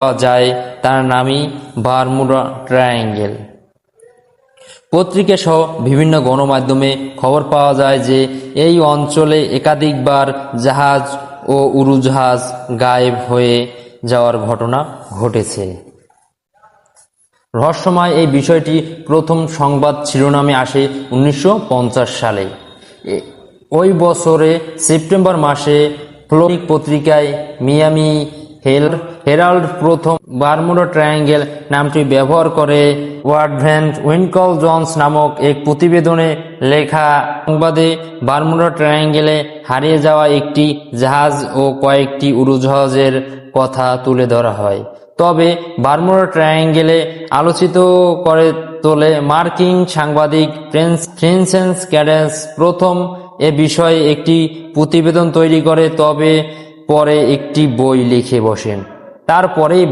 পাওয়া যায় তার নামই বারমুডা ট্রায়াঙ্গেল। পত্রিকা সহ বিভিন্ন গণমাধ্যমে খবর পাওয়া যায় যে এই অঞ্চলে একাধিকবার জাহাজ ও উড়োজাহাজ গায়েব হয়ে যাওয়ার ঘটনা ঘটেছে। রহস্যময় এই বিষয়টি প্রথম সংবাদ শিরোনামে আসে 1950 সালে। ওই বছরে সেপ্টেম্বর মাসে ফ্লোরিক পত্রিকায় মিয়ামি হেরাল্ড প্রথম বারমুডা ট্রায়াঙ্গেল নামটি ব্যবহার করে। ওয়ার্ডভ্যান্ট উইনকল জন্স নামক এক প্রতিবেদনে লেখা সংবাদে বারমুডা ট্রায়াঙ্গেলে হারিয়ে যাওয়া একটি জাহাজ ও কয়েকটি উড়োজাহাজের কথা তুলে ধরা হয়। তবে বারমুডা ট্রায়াঙ্গেলে আলোচিত করে তোলে মার্কিন সাংবাদিক ফ্রান্সিস ক্যাডেন্স প্রথম এ বিষয়ে একটি প্রতিবেদন তৈরি করে, তবে পরে একটি বই লিখে বসেন। তারপরেই